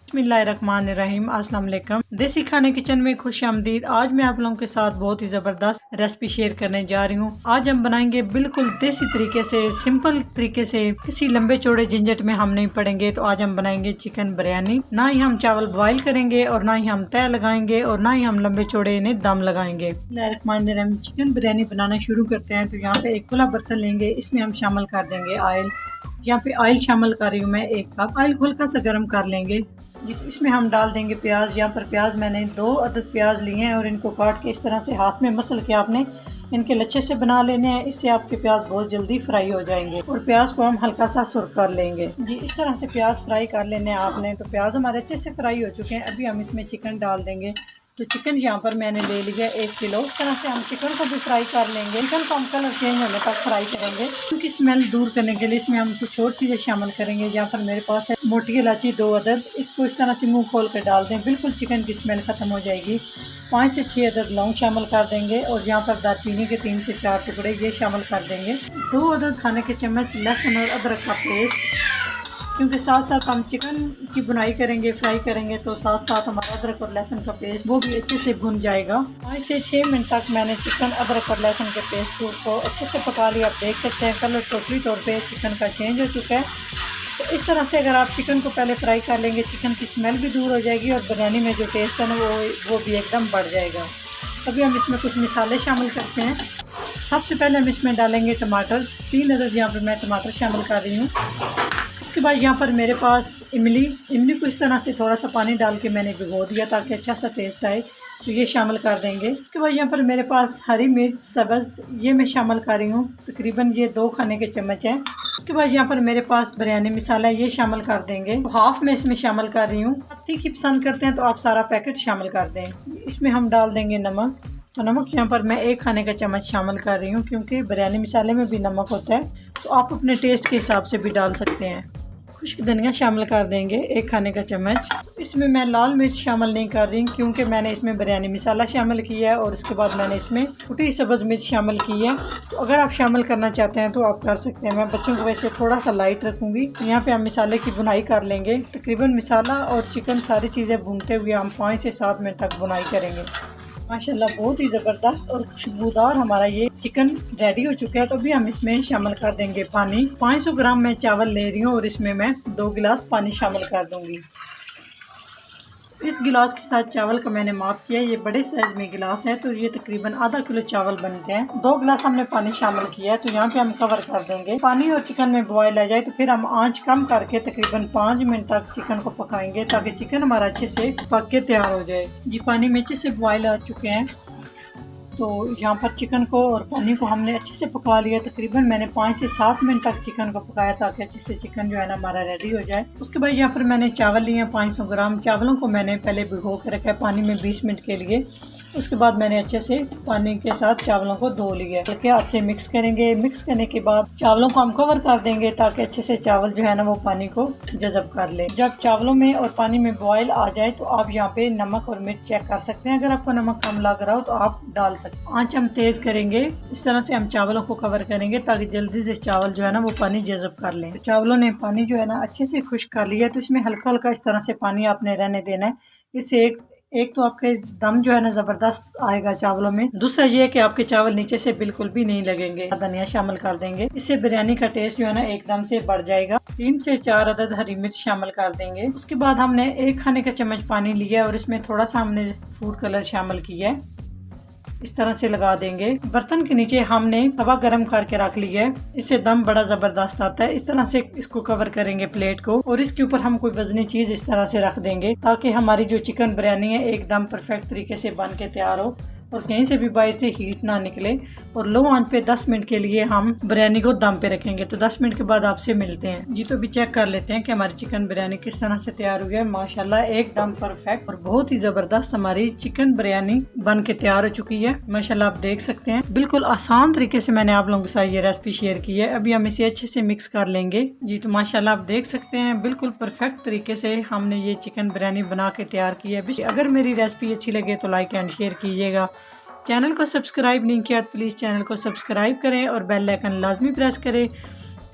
बिस्मिल्लाहिर्रहमानिर्रहीम। अस्सलाम वालेकुम। देसी खाने किचन में खुश आमदीद। आज मैं आप लोगों के साथ बहुत ही ज़बरदस्त रेसिपी शेयर करने जा रही हूँ। आज हम बनाएंगे बिल्कुल देसी तरीके से, सिंपल तरीके से, किसी लंबे चौड़े झंझट में हम नहीं पड़ेंगे। तो आज हम बनाएंगे चिकन बिरयानी। ना ही हम चावल बॉयल करेंगे और ना ही हम तय लगाएंगे और ना ही हम लंबे चौड़े इन्हें दम लगाएंगे। चिकन बिरयानी बनाना शुरू करते हैं। तो यहाँ पे एक खुला बर्तन लेंगे, इसमें हम शामिल कर देंगे ऑयल। यहाँ पे ऑयल शामिल कर रही हूँ मैं 1 कप। ऑयल हल्का सा गर्म कर लेंगे। इसमें हम डाल देंगे प्याज। यहाँ पर प्याज मैंने 2 अदद प्याज लिए हैं और इनको काट के इस तरह से हाथ में मसल के आपने इनके लच्छे से बना लेने हैं। इससे आपके प्याज बहुत जल्दी फ्राई हो जाएंगे और प्याज को हम हल्का सा सुर्ख कर लेंगे। जी, इस तरह से प्याज फ्राई कर लेने हैं आपने। तो प्याज हमारे अच्छे से फ्राई हो चुके हैं। अभी हम इसमें चिकन डाल देंगे। तो चिकन यहाँ पर मैंने ले लिया 1 किलो। इस तरह से हम चिकन को भी फ्राई कर लेंगे। चिकन को हम कलर चेंज होने तक फ्राई करेंगे। उनकी स्मेल दूर करने के लिए इसमें हम कुछ और चीज़ें शामिल करेंगे। यहाँ पर मेरे पास है मोटी इलायची 2 अदद। इसको इस तरह से मुंह खोल कर डाल दें, बिल्कुल चिकन की स्मेल खत्म हो जाएगी। 5 से 6 अदद लौंग शामिल कर देंगे और यहाँ पर दालचीनी के 3 से 4 टुकड़े ये शामिल कर देंगे। 2 अदद खाने के चम्मच लहसुन और अदरक का पेस्ट, क्योंकि साथ साथ हम चिकन की बुनाई करेंगे, फ्राई करेंगे, तो साथ साथ हमारा अदरक और लहसुन का पेस्ट वो भी अच्छे से भुन जाएगा। 5 से 6 मिनट तक मैंने चिकन, अदरक और लहसुन के पेस्ट को अच्छे से पका लिया। आप देख सकते हैं कलर टोटली तौर पे चिकन का चेंज हो चुका है। तो इस तरह से अगर आप चिकन को पहले फ्राई कर लेंगे, चिकन की स्मेल भी दूर हो जाएगी और बिरयानी में जो टेस्ट है ना वो भी एकदम बढ़ जाएगा। अभी हम इसमें कुछ मसाले शामिल करते हैं। सबसे पहले हम इसमें डालेंगे टमाटर। 3 अदद यहाँ पर मैं टमाटर शामिल कर रही हूँ। उसके बाद यहाँ पर मेरे पास इमली को इस तरह से थोड़ा सा पानी डाल के मैंने भिगो दिया ताकि अच्छा सा टेस्ट आए। तो ये शामिल कर देंगे। उसके बाद यहाँ पर मेरे पास हरी मिर्च सब्ज़, ये मैं शामिल कर रही हूँ। तकरीबन ये 2 खाने के चम्मच हैं। उसके बाद यहाँ पर मेरे पास बिरयानी मसाला, ये शामिल कर देंगे। तो हाफ में इसमें शामिल कर रही हूँ। आप तीखी पसंद करते हैं तो आप सारा पैकेट शामिल कर दें। इसमें हम डाल देंगे नमक। तो नमक यहाँ पर मैं 1 खाने का चम्मच शामिल कर रही हूँ, क्योंकि बिरयानी मसाले में भी नमक होता है। तो आप अपने टेस्ट के हिसाब से भी डाल सकते हैं। खुश्क धनिया शामिल कर देंगे 1 खाने का चम्मच। इसमें मैं लाल मिर्च शामिल नहीं कर रही, क्योंकि मैंने इसमें बिरयानी मसाला शामिल किया है और इसके बाद मैंने इसमें कुटी सब्ज़ मिर्च शामिल की है। तो अगर आप शामिल करना चाहते हैं तो आप कर सकते हैं। मैं बच्चों को वैसे थोड़ा सा लाइट रखूँगी। तो यहाँ पे हम मसाले की बुनाई कर लेंगे। तकरीबन मसाला और चिकन सारी चीज़ें भूनते हुए हम 5 से 7 मिनट तक बुनाई करेंगे। माशाल्लाह बहुत ही ज़बरदस्त और खुशबूदार हमारा ये चिकन रेडी हो चुका है। तो अभी हम इसमें शामिल कर देंगे पानी। 500 ग्राम मैं चावल ले रही हूँ और इसमें मैं 2 गिलास पानी शामिल कर दूंगी। इस गिलास के साथ चावल का मैंने माप किया। ये बड़े साइज में गिलास है, तो ये तकरीबन आधा किलो चावल बनते हैं। 2 गिलास हमने पानी शामिल किया है। तो यहाँ पे हम कवर कर देंगे। पानी और चिकन में बॉयल आ जाए तो फिर हम आंच कम करके तकरीबन 5 मिनट तक चिकन को पकाएंगे, ताकि चिकन हमारा अच्छे से पक के तैयार हो जाए। जी, पानी में अच्छे से बॉयल आ चुके हैं। तो यहाँ पर चिकन को और पानी को हमने अच्छे से पका लिया। तकरीबन मैंने 5 से 7 मिनट तक चिकन को पकाया, ताकि अच्छे से चिकन जो है ना हमारा रेडी हो जाए। उसके बाद यहाँ पर मैंने चावल लिए हैं 500 ग्राम। चावलों को मैंने पहले भिगो के रखा है पानी में 20 मिनट के लिए। उसके बाद मैंने अच्छे से पानी के साथ चावलों को धो लिया। हल्के हाथ से मिक्स करेंगे। मिक्स करने के बाद चावलों को हम कवर कर देंगे, ताकि अच्छे से चावल जो है ना वो पानी को जज़ब कर ले। जब चावलों में और पानी में बॉयल आ जाए तो आप यहाँ पे नमक और मिर्च चेक कर सकते हैं। अगर आपको नमक कम लग रहा हो तो आप डाल सकते हैं। आंच हम तेज करेंगे। इस तरह से हम चावलों को कवर करेंगे, ताकि जल्दी से चावल जो है ना वो पानी जज़ब कर लें। तो चावलों ने पानी जो है ना अच्छे से खुश्क कर लिया। तो इसमें हल्का हल्का इस तरह से पानी आपने रहने देना है। इससे एक तो आपके दम जो है ना ज़बरदस्त आएगा चावलों में। दूसरा ये है कि आपके चावल नीचे से बिल्कुल भी नहीं लगेंगे। धनिया शामिल कर देंगे। इससे बिरयानी का टेस्ट जो है ना एकदम से बढ़ जाएगा। 3 से 4 अदद हरी मिर्च शामिल कर देंगे। उसके बाद हमने 1 खाने का चम्मच पानी लिया और इसमें थोड़ा सा हमने फूड कलर शामिल किया है। इस तरह से लगा देंगे। बर्तन के नीचे हमने तवा गरम करके रख लिया है। इससे दम बड़ा जबरदस्त आता है। इस तरह से इसको कवर करेंगे प्लेट को, और इसके ऊपर हम कोई वजनी चीज इस तरह से रख देंगे, ताकि हमारी जो चिकन बिरयानी है एकदम परफेक्ट तरीके से बन के तैयार हो और कहीं से भी बाहर से हीट ना निकले। और लो आंच पे 10 मिनट के लिए हम बिरयानी को दम पे रखेंगे। तो 10 मिनट के बाद आपसे मिलते हैं। जी, तो अभी चेक कर लेते हैं कि हमारी चिकन बिरयानी किस तरह से तैयार हुई है। माशाल्लाह एकदम परफेक्ट और बहुत ही जबरदस्त हमारी चिकन बिरयानी बन के तैयार हो चुकी है। माशाल्लाह आप देख सकते हैं, बिल्कुल आसान तरीके से मैंने आप लोगों के साथ ये रेसिपी शेयर की है। अभी हम इसे अच्छे से मिक्स कर लेंगे। जी, तो माशाल्लाह आप देख सकते हैं बिल्कुल परफेक्ट तरीके से हमने ये चिकन बिरयानी बना के तैयार की है। अगर मेरी रेसिपी अच्छी लगे तो लाइक एंड शेयर कीजिएगा। चैनल को सब्सक्राइब नहीं किया तो प्लीज़ चैनल को सब्सक्राइब करें और बेल आइकन लाजमी प्रेस करें।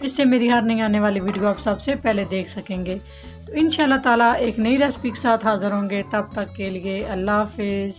इससे मेरी हर नई आने वाली वीडियो आप सबसे पहले देख सकेंगे। तो इंशाल्लाह ताला एक नई रेसिपी के साथ हाज़िर होंगे। तब तक के लिए अल्लाह हाफिज़।